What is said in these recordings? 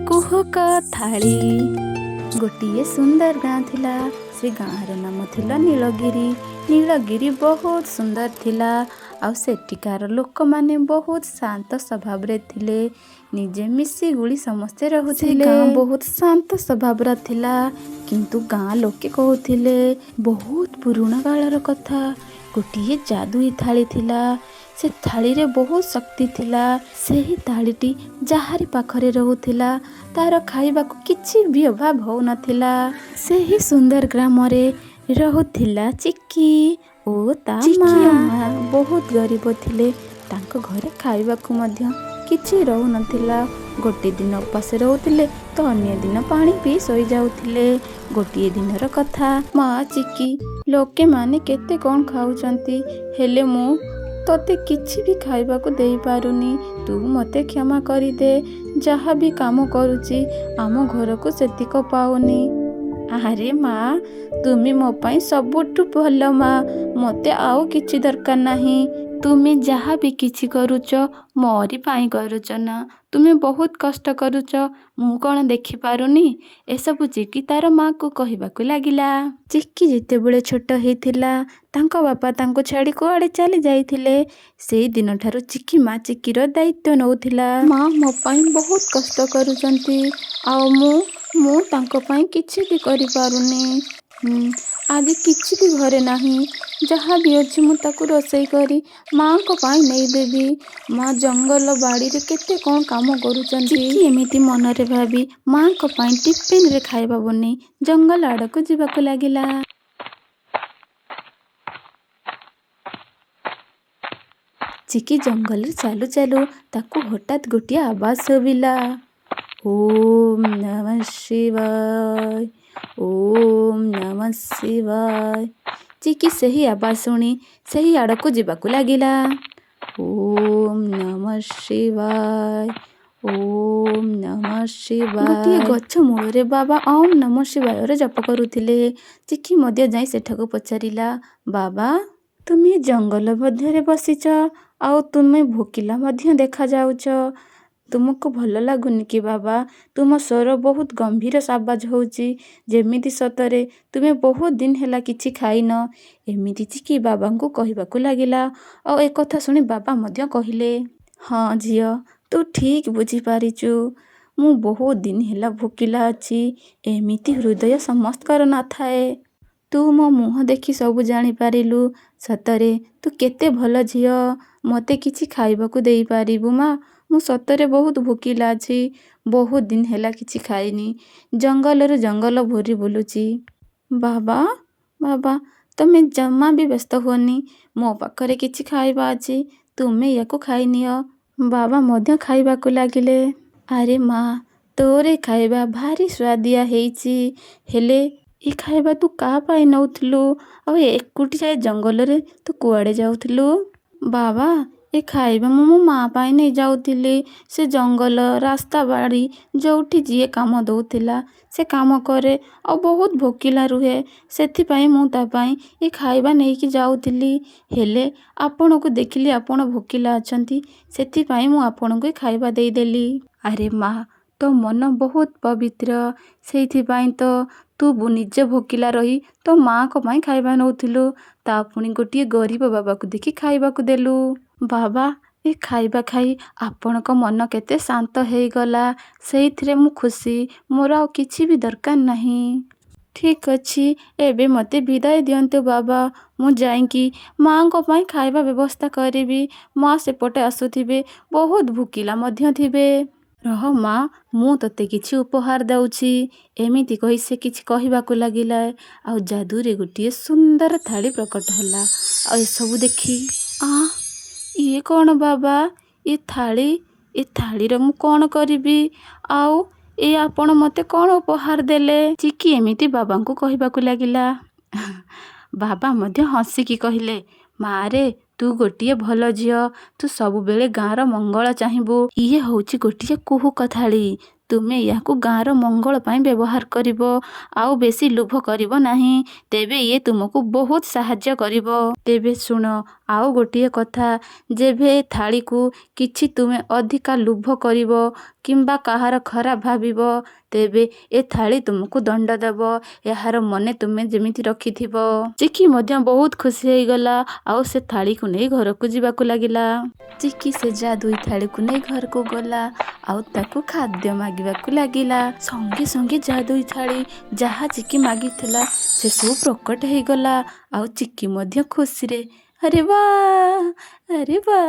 କୁହୁକ ଥାଳି। ଗୋଟିଏ ସୁନ୍ଦର ଗାଁ ଥିଲା। ସେ ଗାଁର ନାମ ଥିଲା ନୀଳଗିରି। ନୀଳଗିରି ବହୁତ ସୁନ୍ଦର ଥିଲା। ଆଉ ସେଠିକାର ଲୋକମାନେ ବହୁତ ଶାନ୍ତ ସ୍ୱଭାବରେ ଥିଲେ। ନିଜେ ମିଶିଗୁଳି ସମସ୍ତେ ରହୁଥିଲେ। ଗାଁ ବହୁତ ଶାନ୍ତ ସ୍ୱଭାବର ଥିଲା। କିନ୍ତୁ ଗାଁ ଲୋକେ କହୁଥିଲେ ବହୁତ ପୁରୁଣା କାଳର କଥା। ଗୋଟିଏ ଯାଦୁଇ ଥାଳି ଥିଲା। ସେ ଥାଳିରେ ବହୁତ ଶକ୍ତି ଥିଲା। ସେହି ଥାଳିଟି ଯାହାରି ପାଖରେ ରହୁଥିଲା ତାର ଖାଇବାକୁ କିଛି ବି ଅଭାବ ହଉନଥିଲା। ସେହି ସୁନ୍ଦର ଗ୍ରାମରେ ରହୁଥିଲା ଚିକି ଓ ତା ମା ବହୁତ ଗରିବ ଥିଲେ। ତାଙ୍କ ଘରେ ଖାଇବାକୁ ମଧ୍ୟ କିଛି ରହୁନଥିଲା। ଗୋଟିଏ ଦିନ ଉପାସ ରହୁଥିଲେ ତ ଅନ୍ୟ ଦିନ ପାଣି ପିଇ ଶୋଇଯାଉଥିଲେ। ଗୋଟିଏ ଦିନର କଥା, ମା ଚିକି, ଲୋକେମାନେ କେତେ କ'ଣ ଖାଉଛନ୍ତି, ହେଲେ ମୁଁ ତୋତେ କିଛି ବି ଖାଇବାକୁ ଦେଇପାରୁନି। ତୁ ମୋତେ କ୍ଷମା କରିଦେ। ଯାହା ବି କାମ କରୁଛି ଆମ ଘରକୁ ସେତିକ ପାଉନି। ଆରେ ମା, ତୁମେ ମୋ ପାଇଁ ସବୁଠୁ ଭଲ ମା। ମୋତେ ଆଉ କିଛି ଦରକାର ନାହିଁ। ତୁମେ ଯାହା ବି କିଛି କରୁଛ ମୋରି ପାଇଁ କରୁଛ ନା। ତୁମେ ବହୁତ କଷ୍ଟ କରୁଛ, ମୁଁ କ'ଣ ଦେଖିପାରୁନି? ଏସବୁ ଚିକି ତାର ମାକୁ କହିବାକୁ ଲାଗିଲା। ଚିକି ଯେତେବେଳେ ଛୋଟ ହେଇଥିଲା ତାଙ୍କ ବାପା ତାଙ୍କୁ ଛାଡ଼ି କୁଆଡ଼େ ଚାଲି ଯାଇଥିଲେ। ସେଇ ଦିନଠାରୁ ଚିକି ମା ଚିକିର ଦାୟିତ୍ୱ ନେଉଥିଲା। ମା ମୋ ପାଇଁ ବହୁତ କଷ୍ଟ କରୁଛନ୍ତି ଆଉ ମୁଁ ତାଙ୍କ ପାଇଁ କିଛି ବି କରିପାରୁନି। ଆଜି କିଛି ବି ଘରେ ନାହିଁ। ଯାହା ବି ଅଛି ମୁଁ ତାକୁ ରୋଷେଇ କରି ମାଙ୍କ ପାଇଁ ନେଇଦେବି। ମା ଜଙ୍ଗଲ ବାଡ଼ିରେ କେତେ କ'ଣ କାମ କରୁଛନ୍ତି। ଚିକି ଏମିତି ମନରେ ଭାବି ମାଙ୍କ ପାଇଁ ଟିଫିନରେ ଖାଇବା ବନେଇ ଜଙ୍ଗଲ ଆଡ଼କୁ ଯିବାକୁ ଲାଗିଲା। ଚିକି ଜଙ୍ଗଲରେ ଚାଲୁ ଚାଲୁ ତାକୁ ହଠାତ୍ ଗୋଟିଏ ଆବାଜ ଶୁଭିଲା। ଓମ୍ ନମଃ ଶିବାୟ, ଓମ୍ ନମଃ ଶିବାୟ। ଚିକି ସେହି ଆବାଜ ଶୁଣି ସେହି ଆଡ଼କୁ ଯିବାକୁ ଲାଗିଲା। ଓମ୍ ନମଃ ଶିବାୟ, ଓମ୍ ନମଃ ଶିବାୟ। ଗୋଟିଏ ଗଛ ମୂଳରେ ବାବା ଓମ୍ ନମଃ ଶିବାୟର ଜପ କରୁଥିଲେ। ଚିକି ମଧ୍ୟ ଯାଇ ସେଠାକୁ ପଚାରିଲା, ବାବା, ତୁମେ ଜଙ୍ଗଲ ମଧ୍ୟରେ ବସିଛ ଆଉ ତୁମେ ଭୋକିଲା ମଧ୍ୟ ଦେଖାଯାଉଛ। ତୁମକୁ ଭଲ ଲାଗୁନି କି ବାବା? ତୁମ ସ୍ୱର ବହୁତ ଗମ୍ଭୀର ଆବାଜ ହେଉଛି, ଯେମିତି ସତରେ ତୁମେ ବହୁତ ଦିନ ହେଲା କିଛି ଖାଇନ। ଏମିତି ଚିକି ବାବାଙ୍କୁ କହିବାକୁ ଲାଗିଲା। ଆଉ ଏକଥା ଶୁଣି ବାବା ମଧ୍ୟ କହିଲେ, ହଁ ଝିଅ, ତୁ ଠିକ୍ ବୁଝିପାରିଛୁ। ମୁଁ ବହୁତ ଦିନ ହେଲା ଭୋକିଲା ଅଛି। ଏମିତି ହୃଦୟ ସମସ୍ତଙ୍କର ନଥାଏ। ତୁ ମୋ ମୁହଁ ଦେଖି ସବୁ ଜାଣିପାରିଲୁ। ସତରେ ତୁ କେତେ ଭଲ ଝିଅ। ମୋତେ କିଛି ଖାଇବାକୁ ଦେଇପାରିବୁ ମା? ମୁଁ ସତରେ ବହୁତ ଭୋକିଲା ଅଛି। ବହୁତ ଦିନ ହେଲା କିଛି ଖାଇନି। ଜଙ୍ଗଲରୁ ଜଙ୍ଗଲ ଘୂରି ବୁଲୁଛି। ବାବା, ତମେ ଜମା ବି ବ୍ୟସ୍ତ ହୁଅନି। ମୋ ପାଖରେ କିଛି ଖାଇବା ଅଛି, ତୁମେ ୟାକୁ ଖାଇନିଅ। ବାବା ମଧ୍ୟ ଖାଇବାକୁ ଲାଗିଲେ। ଆରେ ମା, ତୋର ଖାଇବା ଭାରି ସୁଆଦିଆ ହେଇଛି। ହେଲେ ଏ ଖାଇବା ତୁ କାହା ପାଇଁ ନେଉଥିଲୁ? ଆଉ ଏକୁଟିଆ ଜଙ୍ଗଲରେ ତୁ କୁଆଡ଼େ ଯାଉଥିଲୁ? ବାବା, ଏ ଖାଇବା ମୁଁ ମୋ ମା ପାଇଁ ନେଇ ଯାଉଥିଲି। ସେ ଜଙ୍ଗଲ ରାସ୍ତା ବାଡ଼ି ଯେଉଁଠି ଯିଏ କାମ ଦେଉଥିଲା ସେ କାମ କରେ ଆଉ ବହୁତ ଭୋକିଲା ରୁହେ। ସେଥିପାଇଁ ମୁଁ ତା ପାଇଁ ଏ ଖାଇବା ନେଇକି ଯାଉଥିଲି। ହେଲେ ଆପଣଙ୍କୁ ଦେଖିଲି ଆପଣ ଭୋକିଲା ଅଛନ୍ତି, ସେଥିପାଇଁ ମୁଁ ଆପଣଙ୍କୁ ଏ ଖାଇବା ଦେଇଦେଲି। ଆରେ ମା, ତୋ ମନ ବହୁତ ପବିତ୍ର। ସେଇଥିପାଇଁ ତ ତୁ ନିଜେ ଭୋକିଲା ରହି ତୋ ମାଙ୍କ ପାଇଁ ଖାଇବା ନେଉଥିଲୁ। ତା ପୁଣି ଗୋଟିଏ ଗରିବ ବାବାକୁ ଦେଖି ଖାଇବାକୁ ଦେଲୁ। ବାବା, ଏ ଖାଇବା ଖାଇ ଆପଣଙ୍କ ମନ କେତେ ଶାନ୍ତ ହେଇଗଲା। ସେଇଥିରେ ମୁଁ ଖୁସି। ମୋର ଆଉ କିଛି ବି ଦରକାର ନାହିଁ। ଠିକ୍ ଅଛି, ଏବେ ମୋତେ ବିଦାୟ ଦିଅନ୍ତୁ ବାବା। ମୁଁ ଯାଇକି ମାଙ୍କ ପାଇଁ ଖାଇବା ବ୍ୟବସ୍ଥା କରିବି। ମା ସେପଟେ ଆସୁଥିବେ, ବହୁତ ଭୋକିଲା ମଧ୍ୟ ଥିବେ। ରହ ମା, ମୁଁ ତୋତେ କିଛି ଉପହାର ଦେଉଛି। ଏମିତି କହି ସେ କିଛି କହିବାକୁ ଲାଗିଲା। ଆଉ ଯାଦୁରେ ଗୋଟିଏ ସୁନ୍ଦର ଥାଳି ପ୍ରକଟ ହେଲା। ଆଉ ଏସବୁ ଦେଖି, ଇଏ କ'ଣ ବାବା? ଏ ଥାଳିର ମୁଁ କ'ଣ କରିବି? ଆଉ ଆପଣ ମୋତେ କ'ଣ ଉପହାର ଦେଲେ? ଚିକି ଏମିତି ବାବାଙ୍କୁ କହିବାକୁ ଲାଗିଲା। ବାବା ମଧ୍ୟ ହସିକି କହିଲେ, ମାରେ, ତୁ ଗୋଟିଏ ଭଲ ଝିଅ। ତୁ ସବୁବେଳେ ଗାଁର ମଙ୍ଗଳ ଚାହିଁବୁ। ଇଏ ହେଉଛି ଗୋଟିଏ କୁହୁକ ଥାଳି। ତୁମେ ଏହାକୁ ଗାଁର ମଙ୍ଗଳ ପାଇଁ ବ୍ୟବହାର କରିବ ଆଉ ବେଶୀ ଲୋଭ କରିବ ନାହିଁ। ତେବେ ଇଏ ତୁମକୁ ବହୁତ ସାହାଯ୍ୟ କରିବ। ତେବେ ଶୁଣ, ଆଉ ଗୋଟିଏ କଥା, ଯେବେ ଏ ଥାଳିକୁ କିଛି ତୁମେ ଅଧିକା ଲୋଭ କରିବ କିମ୍ବା କାହାର ଖରାପ ଭାବିବ ତେବେ ଏ ଥାଳି ତୁମକୁ ଦଣ୍ଡ ଦେବ। ଏହାର ମନେ ତୁମେ ଯେମିତି ରଖିଥିବ। ଚିକି ମଧ୍ୟ ବହୁତ ଖୁସି ହେଇଗଲା ଆଉ ସେ ଥାଳିକୁ ନେଇ ଘରକୁ ଯିବାକୁ ଲାଗିଲା। ଚିକି ସେ ଯାଦୁଇ ଥାଳିକୁ ନେଇ ଘରକୁ ଗଲା ଆଉ ତାକୁ ଖାଦ୍ୟ ମାଗିବାକୁ ଲାଗିଲା। ସଙ୍ଗେ ସଙ୍ଗେ ଯାଦୁଇ ଥାଳି ଯାହା ଚିକି ମାଗିଥିଲା ସେସବୁ ପ୍ରକଟ ହେଇଗଲା ଆଉ ଚିକି ମଧ୍ୟ ଖୁସିରେ ଆରେ ବା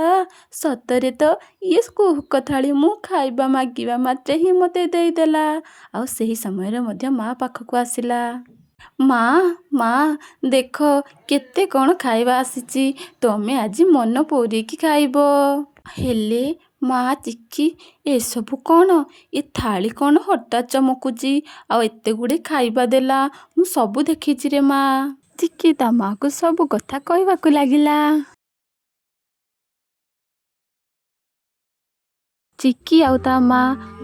ସତରେ ତ ଇଏ କୁହୁକ ଥାଳି ମୁଁ ଖାଇବା ମାଗିବା ମାତ୍ରେ ହିଁ ମୋତେ ଦେଇଦେଲା। ଆଉ ସେହି ସମୟରେ ମଧ୍ୟ ମା ପାଖକୁ ଆସିଲା। ମା ଦେଖ କେତେ କ'ଣ ଖାଇବା ଆସିଛି, ତମେ ଆଜି ମନ ପୂରେଇକି ଖାଇବ। ହେଲେ ମା ଚିକି ଏସବୁ କ'ଣ? ଏ ଥାଳି କ'ଣ ହଠାତ୍ ଚମକୁଛି ଆଉ ଏତେ ଗୁଡ଼ିଏ ଖାଇବା ଦେଲା? ମୁଁ ସବୁ ଦେଖିଛି ରେ ମା। ଚିକି ତା ମାକୁ ସବୁ କଥା କହିବାକୁ ଲାଗିଲା। ଚିକି ଆଉ ତା ମା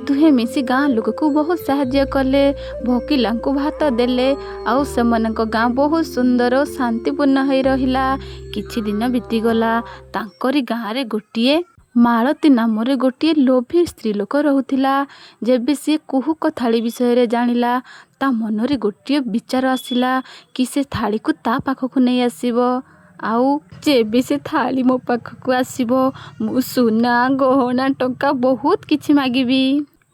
ଦୁହେଁ ମିଶି ଗାଁ ଲୋକକୁ ବହୁତ ସାହାଯ୍ୟ କଲେ। ଭୋକିଲାଙ୍କୁ ଭାତ ଦେଲେ ଆଉ ସେମାନଙ୍କ ଗାଁ ବହୁତ ସୁନ୍ଦର ଓ ଶାନ୍ତିପୂର୍ଣ୍ଣ ହୋଇ ରହିଲା। କିଛି ଦିନ ବିତିଗଲା। ତାଙ୍କରି ଗାଁରେ ଗୋଟିଏ ମାଳତୀ ନାମରେ ଗୋଟିଏ ଲୋଭୀ ସ୍ତ୍ରୀ ଲୋକ ରହୁଥିଲା। ଯେବେ ସିଏ କୁହୁକ ଥାଳି ବିଷୟରେ ଜାଣିଲା ତା ମନରେ ଗୋଟିଏ ବିଚାର ଆସିଲା କି ସେ ଥାଳିକୁ ତା ପାଖକୁ ନେଇ ଆସିବ। ଆଉ ଯେବେ ସେ ଥାଳି ମୋ ପାଖକୁ ଆସିବ ମୁଁ ସୁନା ଗହଣା ଟଙ୍କା ବହୁତ କିଛି ମାଗିବି।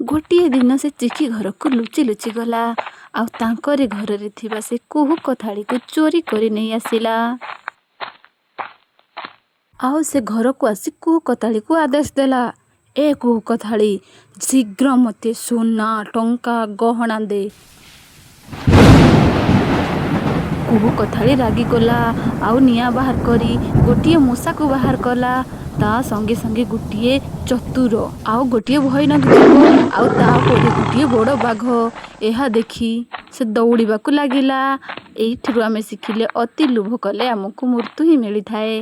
ଗୋଟିଏ ଦିନ ସେ ଚିକି ଘରକୁ ଲୁଚି ଲୁଚି ଗଲା ଆଉ ତାଙ୍କରି ଘରରେ ଥିବା ସେ କୁହୁକ ଥାଳିକୁ ଚୋରି କରି ନେଇ ଆସିଲା। ଆଉ ସେ ଘରକୁ ଆସି କୁହୁକ ଥାଳିକୁ ଆଦେଶ ଦେଲା, ଏ କୁହୁକ ଥାଳି ଶୀଘ୍ର ମୋତେ ସୁନା ଟଙ୍କା ଗହଣା ଦେ। କୁହୁକ ଥାଳି ରାଗିଗଲା ଆଉ ନିଆଁ ବାହାର କରି ଗୋଟିଏ ମୂଷାକୁ ବାହାର କଲା। ତା ସଙ୍ଗେ ସଙ୍ଗେ ଗୋଟିଏ ଚତୁର ଆଉ ଗୋଟିଏ ଭୟାନକ ଜୀବ ଆଉ ତାପରେ ଗୋଟିଏ ବଡ଼ ବାଘ। ଏହା ଦେଖି ସେ ଦୌଡ଼ିବାକୁ ଲାଗିଲା। ଏଇଥିରୁ ଆମେ ଶିଖିଲେ ଅତି ଲୋଭ କଲେ ଆମକୁ ମୃତ୍ୟୁ ହିଁ ମିଳିଥାଏ।